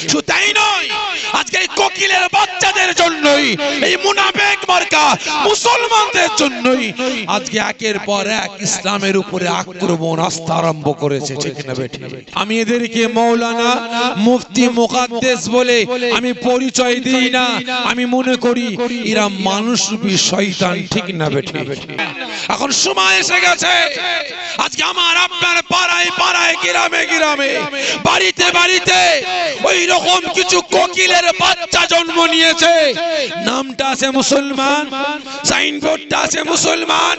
শুধু তাই নয়, আজকে এই কোকিলের বাচ্চাদের জন্যই, এই মুনাফিক মার্কা মুসলমানদের জন্যই আজকে একের পর এক ইসলামের উপরে আক্রমণ আসতে আরম্ভ করেছে, ঠিক না বেঠিক? আমি এদেরকে মৌলানা, মুফতি, মুকাদ্দেস বলে আমি পরিচয় দিই না। আমি মনে করি এরা মানুষরূপী শয়তান, ঠিক না বেঠিক? এখন সময় এসে গেছে, আজকে আমার আপনার পাড়ায় পাড়ায়, গ্রামে গ্রামে, বাড়িতে বাড়িতে ওই রকম কিছু কোকিলের বাচ্চা জন্ম নিয়েছে। নামটা আছে মুসলমান, সাইনবোর্ডটা আছে মুসলমান,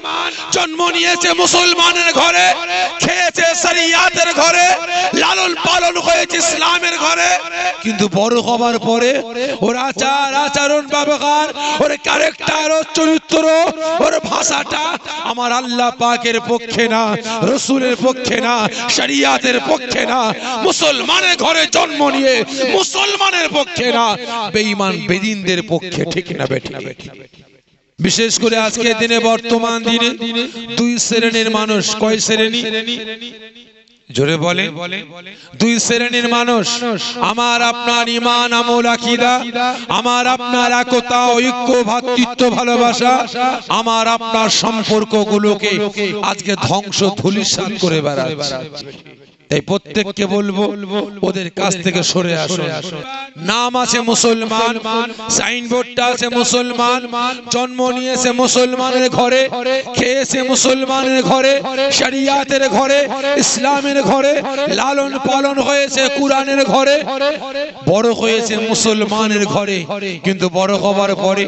জন্ম নিয়েছে মুসলমানের ঘরে, খেয়েছে শরিয়াতের ঘরে, লালন পালন হয়েছে ইসলামের ঘরে, কিন্তু বড় হবার পরে ওর আচার আচরণ ব্যবহার, ওর ক্যারেক্টার, ওর চরিত্র, ওর ভাষাটা আমার আল্লাহ পাকের পক্ষে না, রাসূলের পক্ষে না, শরিয়াতের পক্ষে না, মুসলমানের ঘরে জন্ম নিয়ে মুসলমানের পক্ষে না, বেঈমান বেদিনদের পক্ষে, ঠিক না বেঠিক? বিশেষ করে আজকের দিনে, বর্তমান দিনে দুই শ্রেণীর মানুষ। কয় শ্রেণী? জোরে বলে। দুই শ্রেণীর মানুষ। আমার আপনার ঈমান, আমল, আকীদা, আমার আপনার একতা, ঐক্য, ভ্রাতৃত্ব, ভালোবাসা, আমার আপনার সম্পর্কগুলোকে আজকে ধ্বংস ধূলিসাৎ করে বেড়াচ্ছে। তাই প্রত্যেককে বলবো ওদের কাছ থেকে সরে আসুন। নাম আছে মুসলমান, সাইনবোর্ডটা আছে মুসলমান, জন্ম নিয়েছে মুসলমানের ঘরে, খেয়েছে মুসলমানের ঘরে, শরিয়াতের ঘরে, ইসলামের ঘরে, লালন পালন হয়েছে কুরআনের ঘরে, বড় হয়েছে মুসলমানের ঘরে, কিন্তু বড় হবার পরে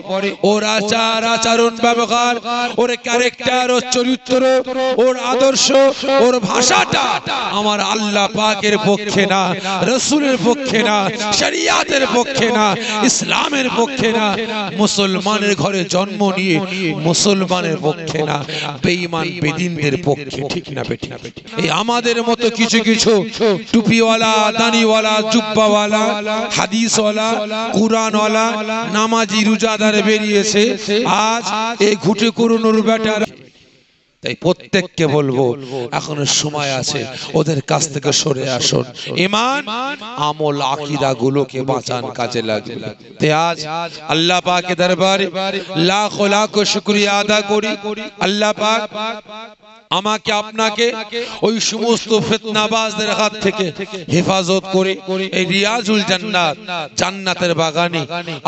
ওর আচার আচরণ ব্যবহার, ওর ক্যারেক্টার, ওর চরিত্র, ওর আদর্শ, ওর ভাষাটা আমার আল্লাহ পাকের পক্ষে না, রাসূলের পক্ষে না, শরিয়াতের পক্ষে না, ইসলামের পক্ষে না, মুসলমানের ঘরে জন্ম নিয়ে মুসলমানের পক্ষে না, বেঈমান বেদিনদের পক্ষে, ঠিক না বেঠিক? এই আমাদের মতো কিছু কিছু টুপিওয়ালা, দাড়িওয়ালা, জুব্বাওয়ালা, হাদিসওয়ালা, কুরআনওয়ালা, নামাজি, রোজাদার বেরিয়েছে আজ এই ঘুটে কুরুনুর বেটার। তাই প্রত্যেককে বলবো এখনো সময় আছে, ওদের কাছ থেকে সরে আসুন, ঈমান, আমল, আকীদা গুলোকে বাঁচান, কাজে লাগবে। তাই আজ আল্লাহ পাকের দরবারে লাখ লাখ শুকরিয়া আদা করি। আল্লাহ পাক আমাকে আপনাকে ওই সমস্ত ফিতনাবাজদের হাত থেকে হেফাজত করে এই রিয়াজুল জান্নাত, জান্নাতের বাগানে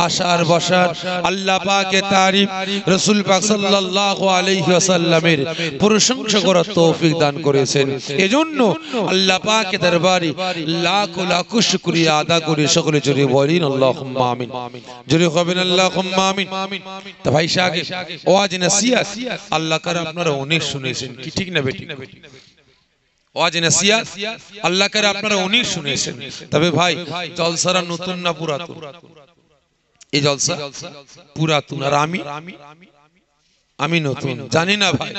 আসার বসার, আল্লাহ পাকের তারিফ, রাসূল পাক সাল্লাল্লাহু আলাইহি ওয়াসাল্লামের প্রশংসা করার তৌফিক দান করেছেন। এজন্য আল্লাহ পাকের দরবারে লাখ লাখ শুকরিয়া আদা করে সকলে জোরে বলেন আল্লাহুম্মা আমিন। জোরে হবেন আল্লাহুম্মা আমিন। তো ভাই সাহেব, ওয়াজ নসিহত আল্লাহ করে আপনারা অনেক শুনেছেন, কি ঠিক না বেঠিক? ওয়াজ নসিহত আল্লাহ করে আপনারা অনেক শুনেছেন। তবে ভাই, জলসারা নতুন না পুরাতন? এই জলসা পুরাতন, আর আমি নতুন। জানি না ভাই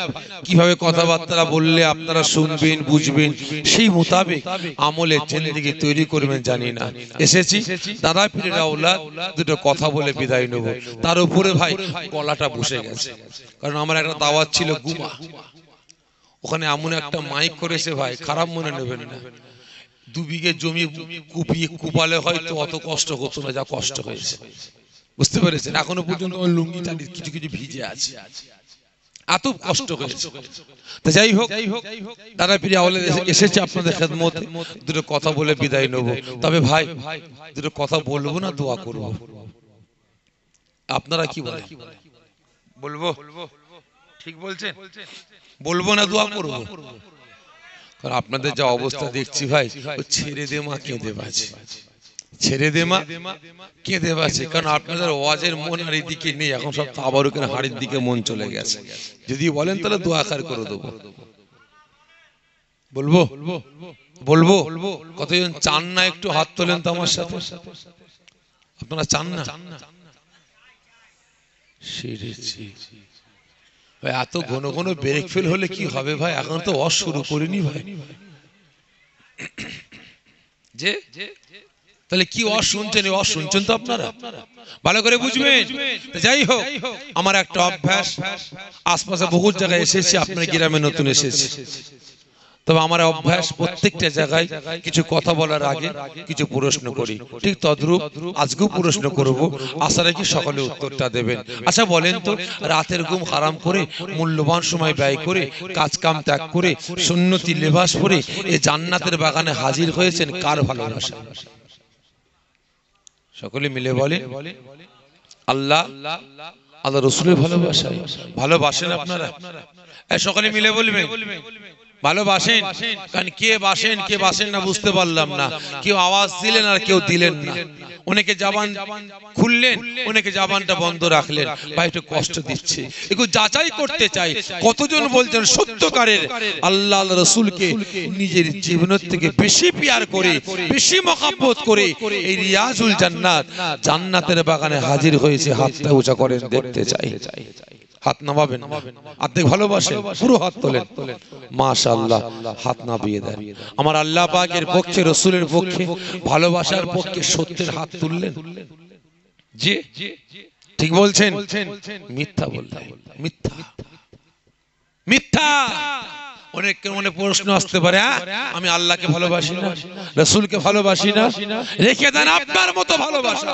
কিভাবে কথাবার্তা বললে আপনারা শুনবেন, বুঝবেন, সেই মোতাবেক আমলের জিন্দেগি তৈরি করবেন জানি না। এসেছি দাদা পীরের আওলাদ, দুটো কথা বলে বিদায় নেব। তার উপরে ভাই গলাটা বসে গেছে, কারণ আমার একটা দাওয়াত ছিল গুমা, ওখানে এমন একটা মাইক করেছে ভাই, খারাপ মনে নেবেন না। 2 বিঘে জমি কুপিয়ে কুপালে হয়তো অত কষ্ট হতো না যা কষ্ট হয়েছে, বুঝতে পেরেছেন? এখনো পর্যন্ত আমার লুঙ্গি টালি কিছু কিছু ভিজে আছে, এত কষ্ট হয়েছে। তো যাই হোক, দাদা পীর আওলাদ এসেছে আপনাদের খেদমতে, দুটো কথা বলে বিদায় নেব। তবে ভাই দুটো কথা বলবো না দোয়া করব? আপনারা কি বলেন? বলবো? ঠিক বলছেন? বলবো না দোয়া করব? কারণ আপনাদের যা অবস্থা দেখছি ভাই, ছেড়ে দে মা কেঁদে বাঁচে, ছেড়ে দে মা কেঁদে বাঁচে। কারণ আপনাদের ওয়াজের মন আর এদিকে নেই, এখন সব তাবারুকের হাড়ির দিকে মন চলে গেছে। যদি বলেন তাহলে দোয়া খার করে দেবো। বলবো? বলবো? কতজন চান না একটু হাত তোলেন তো আমার সাথে? আপনারা চান না? এত ঘন ঘন ব্রেক ফেল হলে কি হবে ভাই? এখন তো ওয়াজ শুরু করিনি ভাই। যে তাহলে কি ওয়াজ শুনছেন? ওয়াজ শুনছেন তো আপনারা, ভালো করে বুঝবেন। যাই হোক, আমার একটা অভ্যাস, আশপাশে বহু জায়গায় এসেছি, আপনার গ্রামে নতুন এসেছি, তবে আমার অভ্যাস প্রত্যেকটা জায়গায় কিছু কথা বলার আগে কিছু প্রশ্ন করি, ঠিক তদ্রূপ আজকেও প্রশ্ন করব, আশা রাখি সকলে উত্তরটা দেবেন। আচ্ছা বলেন তো, রাতের ঘুম হারাম করে মূল্যবান সময় ব্যয় করে কাজ কাম ত্যাগ করে সুন্নতি লেবাস পরে এই জান্নাতের বাগানে হাজির হয়েছেন কার ভালোবাসা? সকলে মিলে বলেন আল্লাহ আল্লাহ রসুলের ভালোবাসায়। ভালোবাসেন আপনারা? সকলে মিলে বলবেন ভালোবাসেন। কারণ কে বাসেন কে বাসেন না বুঝতে পারলাম না। কেউ আওয়াজ দিলেন আর কেউ দিলেন না। অনেকে জবান খুললেন, অনেকে জবানটা বন্ধ রাখলেন। ভাই একটু কষ্ট দিচ্ছে, একটু যাচাই করতে চাই কতজন বলছেন সত্যকারের আল্লাহ রসুলকে নিজের জীবনের থেকে বেশি পিয়ার করে, বেশি মহব্বত করে এই রিয়াজুল জান্নাত জান্নাতের বাগানে হাজির হয়েছে। হাতটা উঁচা করেন, দেখতে চাই। হাত নামাবেন, অর্ধেক ভালোবাসেন, পুরো হাত তোলেন। মাশাআল্লাহ, হাত নামিয়ে দেন। আমার আল্লাহ পাকের পক্ষে, রসুলের পক্ষে, ভালোবাসার পক্ষে সত্যের হাত তুললেন। জি ঠিক বলছেন, মিথ্যা বললেন, মিথ্যা মিথ্যা। অনেকের মনে প্রশ্ন আসতে পারে, আমি আল্লাহকে ভালোবাসি না, রসুলকে ভালোবাসি না। রেখে দেন আপনার মতো ভালোবাসা।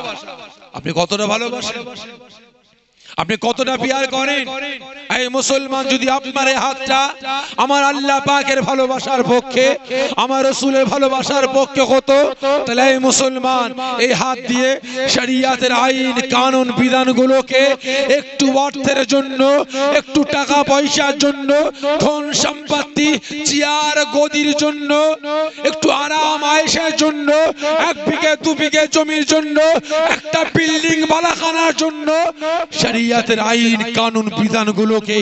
আপনি কতটা ভালোবাসেন? আপনি কতটা পিয়ার করেন? এই মুসলমান, যদি আপনার এই হাতটা আমার আল্লাহ পাকের ভালোবাসার পক্ষে, আমার রাসূলের ভালোবাসার পক্ষে হতো, তাহলে এই মুসলমান এই হাত দিয়ে শরিয়াতের আইন কানুন বিধানগুলোকে একটু অর্থের জন্য, একটু টাকা পয়সার জন্য, ধন সম্পত্তি, চেয়ার গদির জন্য, একটু আরাম আয়েশের জন্য, এক বিঘে দু বিঘে জমির জন্য, একটা বিল্ডিং বালাখানার জন্য শরিয়াতের আইন কানুন বিধানগুলোকে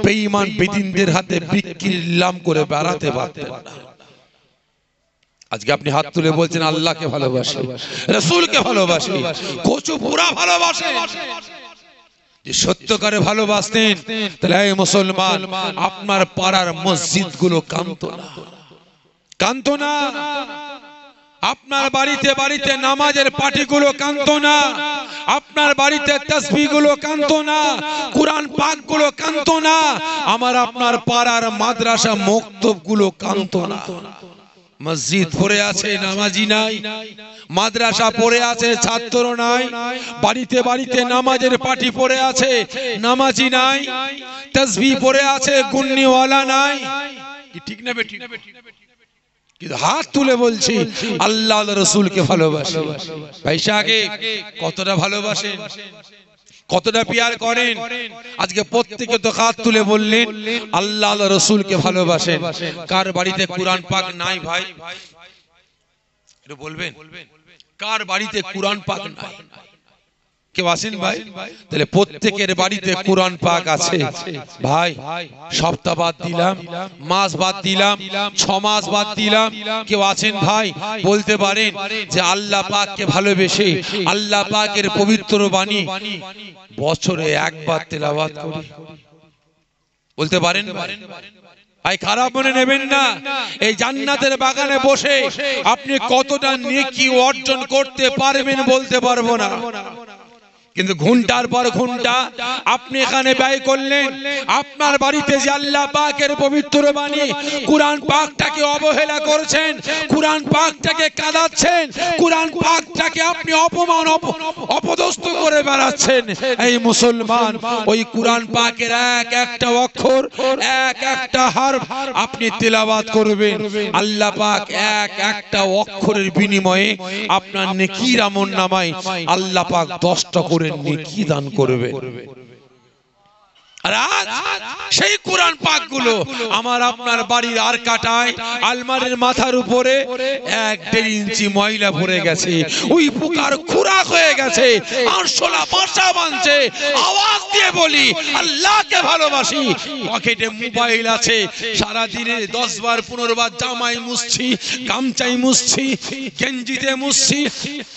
বেঈমান বেদিনদের হাতে বিক্রি নিলাম করে বেড়াতে পারতেন না। আজকে আপনি হাত তুলে বলছেন আল্লাহকে ভালোবাসি, রাসূলকে ভালোবাসি, কচু পুরা ভালোবাসে। যে সত্যকারে ভালোবাসতেন, তাহলে এই মুসলমান আপনার পাড়ার মসজিদগুলো কাঁদতো না, কাঁদতো না। আপনার বাড়িতে বাড়িতে নামাজের পাটিগুলো কাঁদতো না, আপনার বাড়িতে তাসবিহগুলো কাঁদতো না, কুরআন পাকগুলো কাঁদতো না। আমার আপনার পাড়ার মাদ্রাসা মক্তবগুলো কাঁদতো না। মসজিদ পড়ে আছে, নামাজি নাই। মাদ্রাসা পড়ে আছে, ছাত্র নাই। বাড়িতে বাড়িতে নামাজের পাটি পড়ে আছে, নামাজি নাই। তাসবিহ পড়ে আছে, গুন্নিওয়ালা নাই। কি ঠিক না বেঠিক? কিন্তু হাত তুলে বলছি আল্লাহ রসুলকে ভালোবাসি। পয়সাকে কতটা ভালোবাসেন, কতটা পিয়ার করেন? আজকে প্রত্যেকে তো হাত তুলে বললেন আল্লাহ রসুলকে ভালোবাসেন। কার বাড়িতে কুরআন পাক নাই ভাই? এটা বলবেন, কার বাড়িতে কুরআন পাক নাই? কেউ আছেন ভাই? তাহলে প্রত্যেকের বাড়িতে কুরআন পাক আছে ভাই। সপ্তাহ বাদ দিলাম, মাস বাদ দিলাম, 6 মাস বাদ দিলাম। কেউ আছেন ভাই বলতে পারেন যে আল্লাহ পাককে ভালোবেসে আল্লাহ পাকের পবিত্র বাণী বছরে একবার তেলাওয়াত করি? বলতে পারেন ভাই? খারাপ মনে নেবেন না। এই জান্নাতের বাগানে বসে আপনি কতটা নেকি অর্জন করতে পারবেন বলতে পারবো না, কিন্তু ঘন্টার পর ঘন্টা আপনি এখানে ব্যয় করলেন। আপনার বাড়িতে যে আল্লাহ পাকের পবিত্র বাণী কুরআন পাকটাকে অবহেলা করছেন, কুরআন পাকটাকে কাঁদাচ্ছেন, কুরআন পাকটাকে আপনি অপমান অপদস্থ করে বেড়াচ্ছেন। এই মুসলমান, ওই কুরআন পাকের এক একটা অক্ষর, এক একটা হারফ আপনি তিলাওয়াত করবেন। আল্লাহ পাক এক একটা অক্ষরের বিনিময়ে আপনার নেকির আমলনামায় আল্লাহ পাক 10টা করে নেকি দান করবে। আর সেই কুরআন পাক গুলো আমার আপনার বাড়ির আর কাটায় আলমারির মাথার উপরে 1-1.5 ইঞ্চি ময়লা ভরে গেছে, ওই পোকার খুরাক হয়ে গেছে, আরশোলা বাসা বাঁধছে। আওয়াজ দিয়ে বলি আল্লাহকে ভালোবাসি। পকেটে মোবাইল আছে, সারা দিনে 10 বার 15 বার জামাই মুছছি, গামছাই মুছছি, গেঞ্জিতে মুছছি,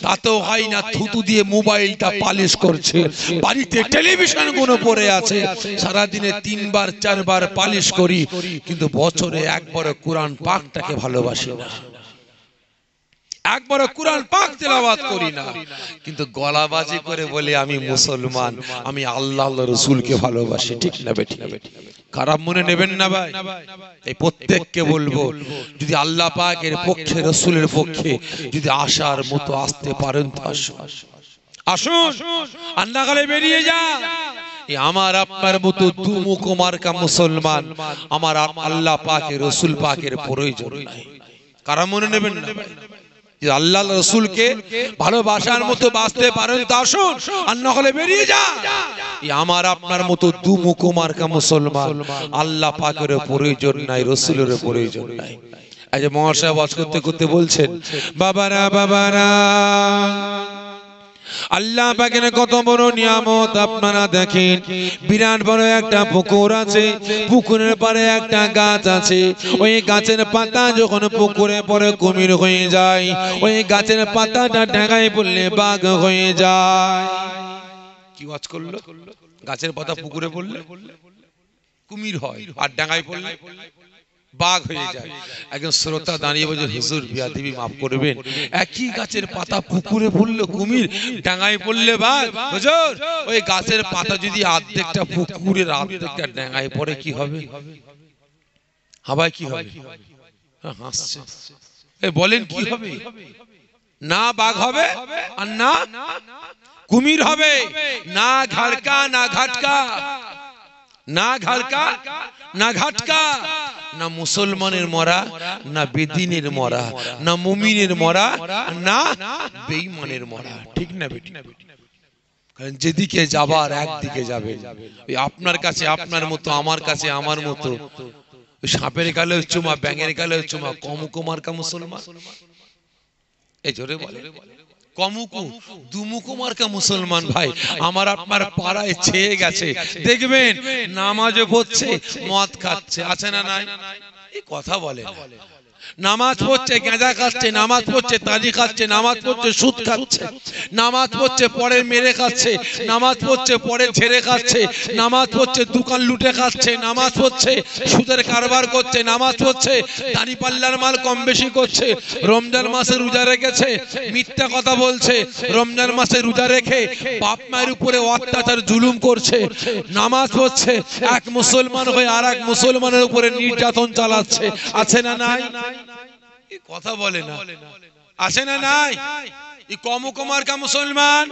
তাতেও হয় না। থুতু দিয়ে মোবাইলটা পালিশ করছে। বাড়িতে টেলিভিশন গুলো পড়ে আছে, সারা দিনে 3 বার 4 বার পালিশ করি, কিন্তু বছরে একবার কুরআন পাকটাকে ভালোবাসি না, একবার কুরআন পাক তেলাওয়াত করি না। কিন্তু গলাবাজি করে বলে আমি মুসলমান, আমি আল্লাহ রাসূলকে ভালোবাসি। ঠিক না বেঠিক? খারাপ মনে নেবেন না ভাই। এই প্রত্যেককে বলবো, যদি আল্লাহ পাকের পক্ষে, রাসূলের পক্ষে যদি আসার মতো আসতে পারেন তো আসুন, আসুন, আর না গেলে বেরিয়ে যান। আমার আপনার মতো দুমুখ মার্কা মুসলমান আমার আল্লাহ পাকের, রাসূল পাকের প্রয়োজন নাই। খারাপ মনে নেবেন না ভাই। আল্লাহ রাসূলকে ভালোবাসার মতো বাঁচতে পারেন তো আসুন, আর না হলে বেরিয়ে যান। আমার আপনার মতো দুমুখ মার্কা মুসলমান আল্লাহ পাকের প্রয়োজন নাই, রাসূলের প্রয়োজন নাই। এই যে মহাশয় ওয়াজ করতে করতে বলছেন, বাবারা বাবারা, আল্লাহ পাকের কত বড় নিয়ামত আপনারা দেখেন। বিরাট বড় একটা পুকুর আছে, পুকুরের পারে একটা গাছ আছে। ওই গাছের পাতা যখন পুকুরে পড়ে কুমির হয়ে যায়, ওই গাছের পাতাটা ঢাকায় পড়লে বাঘ হয়ে যায়। কি ওয়াজ করলো? গাছের পাতা পুকুরে পড়লে কুমির হয়, আর ডাঙায় পড়লে বাঘ হয়ে যায়। একজন শ্রোতা দাঁড়িয়ে বলছে, হুজুর বিয়াদবি মাফ করবেন, একই গাছের পাতা পুকুরে পড়লে কুমির, ডাঙায় পড়লে বাঘ। হুজুর, ওই গাছের পাতা যদি অর্ধেকটা পুকুরের অর্ধেকটা ডাঙায় পড়ে কি হবে? হাওয়ায় কি হবে? হাসছে। বলেন কি হবে? না বাঘ হবে আর না কুমির হবে। না ঘাড়কা না ঘাটকা, না ঘাড়কা না ঘাটকা, না মুসলমানের মরা, না বেদিনের মরা, না মুমিনের মরা, না বেঈমানের মরা। ঠিক না বেটি? কারণ যেদিকে যাবার একদিকে যাবে। ওই আপনার কাছে আপনার মতো, আমার কাছে আমার মতো, ওই সাপের গালে চুমা, ব্যাঙের গালে চুমা, কমুকো মার্কা মুসলমান। এই জোরে বলে, কমুকু দুমুকু মার্কা মুসলমান ভাই আমার আপনার পাড়ায় ছেয়ে গেছে। দেখবেন নামাজে পড়ছে, মদ খাচ্ছে, আছে না নাই? এই কথা বলে না। নামাজ পড়ছে, গাঁজা খাচ্ছে, নামাজ পড়ছে, তাজি খাচ্ছে, নামাজ পড়ছে, সুদ খাচ্ছে, নামাজ পড়ছে, পরে মেরে খাচ্ছে, নামাজ পড়ছে, পরে ছেড়ে খাচ্ছে, নামাজ পড়ছে, দোকান লুটে খাচ্ছে, নামাজ পড়ছে, সুদের কারবার করছে, নামাজ পড়ছে, দাড়ি পাল্লার মাল কম বেশি করছে, রমজান মাসে রোজা রেখেছে, মিথ্যা কথা বলছে, রমজান মাসে রোজা রেখে বাপ মায়ের উপরে অত্যাচার জুলুম করছে, নামাজ পড়ছে, এক মুসলমান হয়ে আর এক মুসলমানের উপরে নির্যাতন চালাচ্ছে, আছে না নাই? কথা বলে না, আসে না নাই? কমুকমার্কা মুসলমান,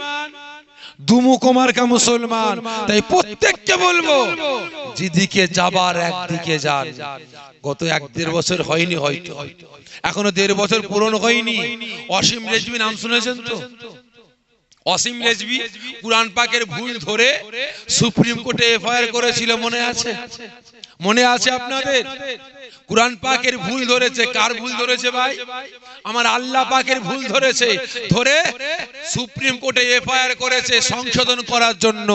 দুমুকমার্কা মুসলমান। তাই প্রত্যেককে বলবো, যেদিকে যাবার একদিকে যান। গত 1-1.5 বছর হয়নি, হয়তো এখনো 1.5 বছর পূরণ হয়নি। অসীম রেজভি নাম শুনেছেন তো? অসীম রেজভি কুরআন পাকের ভুল ধরে সুপ্রিম কোর্টে এফআইআর করেছিল, মনে আছে? মনে আছে আপনাদের? কুরআন পাকের ভুল ধরেছে। কার ভুল ধরেছে ভাই? আমার আল্লাহ পাকের ভুল ধরেছে। ধরে সুপ্রিম কোর্টে এফআইআর করেছে সংশোধন করার জন্য।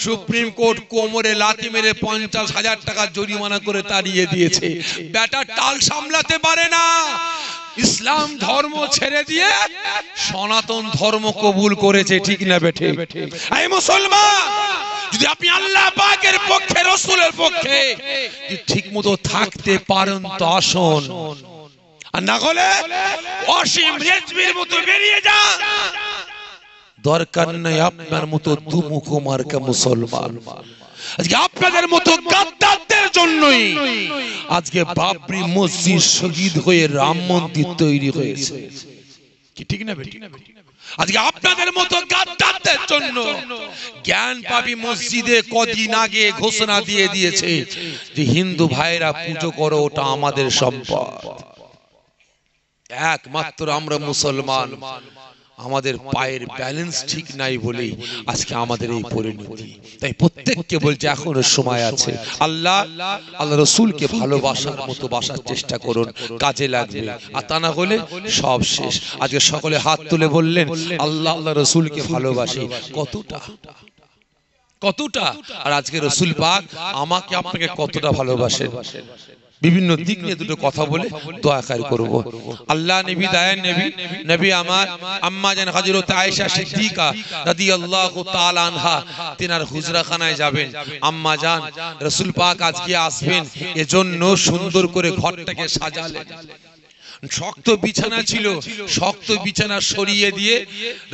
সুপ্রিম কোর্ট কোমরে লাথি মেরে 50,000 টাকা জরিমানা করে তাড়িয়ে দিয়েছে। বেটা টাল সামলাতে পারে না, ইসলাম ধর্ম ছেড়ে দিয়ে সনাতন ধর্ম কবুল করেছে। ঠিক না বেঠে? এই মুসলমান, যদি আপনি আল্লাহ পাকের পক্ষে, রাসূলের পক্ষে ঠিকমতো থাকতে পারেন তো আসুন, আর না হলে অসীম রেজভির মতো বেরিয়ে যান। দরকার নাই আপনার মতো দুমুখ মার্কা মুসলমান। আজকে আপনাদের মতো গাদ্দারদের জন্যই আজকে বাবরি মসজিদ শহীদ হয়ে রাম মন্দির তৈরি হয়েছে। কি ঠিক না বেটি? আজকে আপনাদের মতো গাদ্দারদের জন্য জ্ঞানপাপী মসজিদে কদিন আগে ঘোষণা দিয়ে দিয়েছে যে হিন্দু ভাইরা পুজো করো, ওটা আমাদের সম্পদ। একমাত্র আমরা মুসলমান, আমাদের পায়ের ব্যালেন্স ঠিক নাই বলেই আজকে আমাদের এই পরিণতি। তাই প্রত্যেককে বলছে এখনো সময় আছে। আল্লাহ রাসূলকে ভালোবাসার মতো বাসার চেষ্টা করুন, কাজে লাগবে। আর তা না হলে সব শেষ। আজকে সকলে হাত তুলে বললেন আল্লাহ রাসূলকে ভালোবাসি। কতটা কতটা? আর আজকে রাসূল পাক আমাকে আপনাকে কতটা ভালোবাসেন? বিভিন্ন দিক নিয়ে দুটো কথা বলে দোয়া খায়ের করব। আল্লাহ নবী দায়ান নবী, নবী আমার আম্মা জান হযরত আয়েশা সিদ্দিকা রাদিয়াল্লাহু তাআলা আনহা তিনার হুজরাখানায় যাবেন। আম্মা জান রাসূল পাক আজকে আসবেন, এজন্য সুন্দর করে ঘরটাকে সাজালেন। শক্ত বিছানা ছিল, শক্ত বিছানা সরিয়ে দিয়ে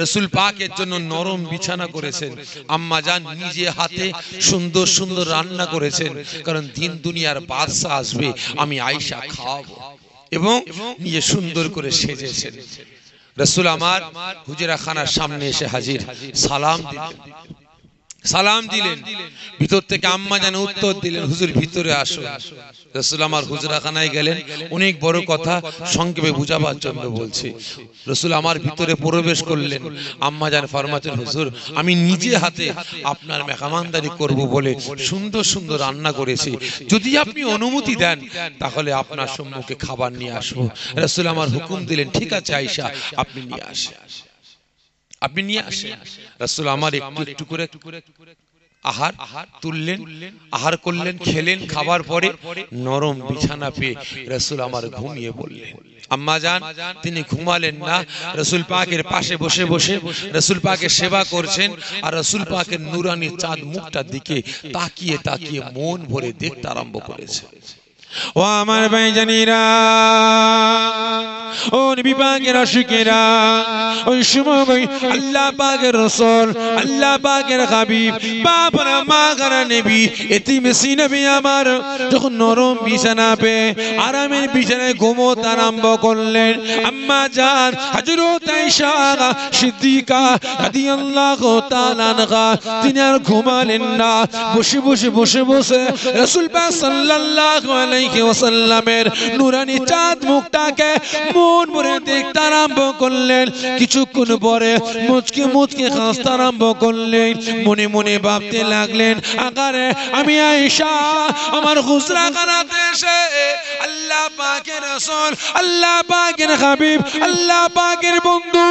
রাসূল পাকের জন্য নরম বিছানা করেছেন। আম্মা জান নিজে হাতে সুন্দর সুন্দর রান্না করেছেন, কারণ দিন দুনিয়ার বাদশা আসবে, আমি আয়েশা খাওয়াবো, এবং নিজে সুন্দর করে সেজেছেন। রাসূল আমার হুজরা খানার সামনে এসে হাজির, সালাম দিলেন। ভিতর থেকে আম্মা জান উত্তর দিলেন, হুজুর ভিতরে আসুন। রাসূল আমার হুজরাখানায় গেলেন, অনেক বড় কথা সংক্ষেপে বুঝাবার জন্য বলছি। রাসূল আমার ভিতরে প্রবেশ করলেন, আম্মা জান ফরমাতেন, হুজুর আমি নিজে হাতে আপনার মেহমানদারি করব বলে সুন্দর সুন্দর রান্না করেছি, যদি আপনি অনুমতি দেন তাহলে আপনার সম্মুখে খাবার নিয়ে আসবো। রাসূল আমার হুকুম দিলেন, ঠিক আছে আয়েশা, আপনি নিয়ে আসেন, আপনি নিয়ে আসেন। রাসূল আমার একটু একটু করে আহার তুললেন, আহার করলেন, খেলেন। খাবার পরে নরম বিছানা পেয়ে রাসূল আমার ঘুমিয়ে পড়লেন। আম্মা জান তিনি ঘুমালেন না, রাসূল পাকের পাশে বসে বসে রাসূল পাকের সেবা করছেন, আর রাসূল পাকের নূরানি চাঁদ মুখটার দিকে তাকিয়ে তাকিয়ে মন ভরে দেখতে আরম্ভ করেছে। ও আমার ভাইজানেরা, ও নবী পাকের আশিকেরা, ওই সময় আল্লাহ পাকের রাসূল, আল্লাহ পাকের হাবিব, বাবার মাগার নবী এতিমেসি নবী আমার যখন নরম বিছানা পেয়ে আরামের বিছানায় ঘুমোতে আরম্ভ করলেন, আম্মা জান হযরত আয়েশা সিদ্দিকা রাদিয়াল্লাহু তাআলা আনহা তিনি আর ঘুমালেন না, বসে বসে বসে বসে রাসূল পাক সাল্লাল্লাহু আলাইহি ওয়াসাল্লামের নূরানি চাঁদ মুখটাকে মন ভরে দেখতে আরম্ভ করলেন। কিছুক্ষণ পরে মুচকে মুচকে হাসতে আরম্ভ করলেন, মনে মনে ভাবতে লাগলেন, আগারে আমি আয়েশা আমার হুজরাখানাতে এসে আল্লাহ পাকের রাসূল, আল্লাহ পাকের হাবিব, আল্লাহ পাকের বন্ধু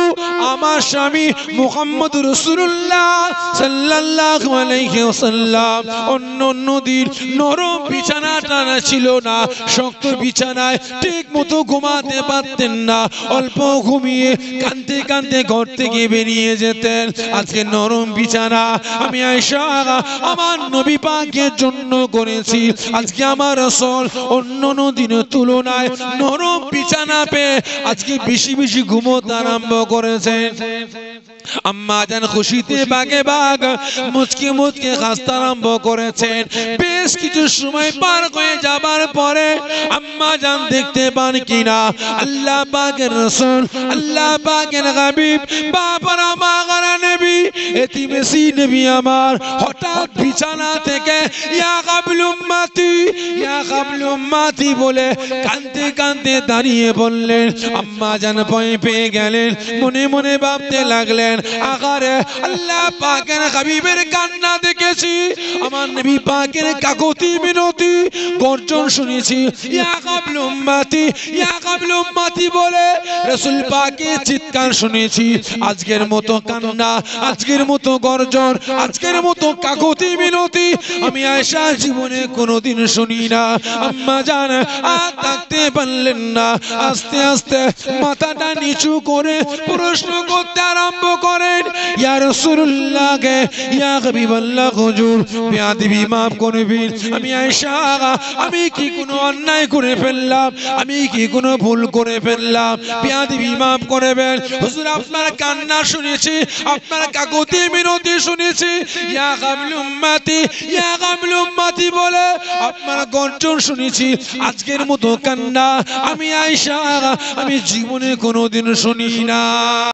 আমার স্বামী মুহাম্মদ রাসূলুল্লাহ সাল্লাল্লাহু আলাইহি ওয়াসাল্লাম অন্য নদীর নরম বিছানাটা ছিল না, শক্ত বিছানায় ঠিক মতো ঘুমাতে পারতেন না, অল্প ঘুমিয়ে কাঁদতে কাঁদতে ঘর থেকে বেরিয়ে যেতেন। আজকে নরম বিছানা আমি আয়েশা আমার নবী পাকের জন্য করেছি। আজকে আমার রাসূল অন্য নদীর তুলনায় নরম বিছানা পেয়ে আজকে বেশি বেশি ঘুমোতে আরম্ভ করেছেন। আম্মা জান খুশিতে বাগে বাগ মুচকে মুচকে হাসতে আরম্ভ করেছেন। বেশ কিছু সময় পার হয়ে যাবার পরে আম্মা জান দেখতে পান কিনা আল্লাহ পাকের রাসূল, আল্লাহ পাকের হাবিব, বাবার মাগার নবী এতিমেসি নবী আমার হঠাৎ বিছানা থেকে ইয়া কাবল উম্মতি, ইয়া কাবল উম্মতি বলে কাঁদতে কাঁদতে দাঁড়িয়ে বললেন। আম্মা জান ভয় পেয়ে গেলেন, মনে মনে ভাবতে লাগলেন, আগারে আল্লাহ পাকের হাবিবের কান্না দেখেছি, আমার নবী পাকের কাকুতি মিনতি গর্জন শুনেছি, ইয়া কাবল উম্মতি, ইয়া কাবল উম্মতি বলে রাসূল পাকের চিৎকার শুনেছি। আজকের মতো কান্না, আজকের মতো গর্জন, আজকের মতো কাকুতি মিনতি আমি আয়েশা জীবনে কোনোদিন শুনি না। আম্মা জান আর থাকতে পারলেন না, আস্তে আস্তে মাথাটা নিচু করে প্রশ্ন করতে আরম্ভ করেন, ইয়া রাসূলুল্লাহ গে, ইয়া হাবিবাল্লাহ হুজুর বেয়াদবি মাফ করবেন, আমি আয়েশা আমি কি কোনো অন্যায় করে ফেললাম, আমি কি কোনো ভুল করে ফেললাম, বেয়াদবি মাফ করবেন হুজুর, আপনার কান্না শুনেছি, আপনার কাকুতি মিনতি শুনেছি, ইয়া কাবল উম্মতি, ইয়া কাবল উম্মতি বলে আপনার গর্জন শুনেছি। আজকের মতো কান্না আমি আয়েশা আমি জীবনে কোনোদিন শুনি না।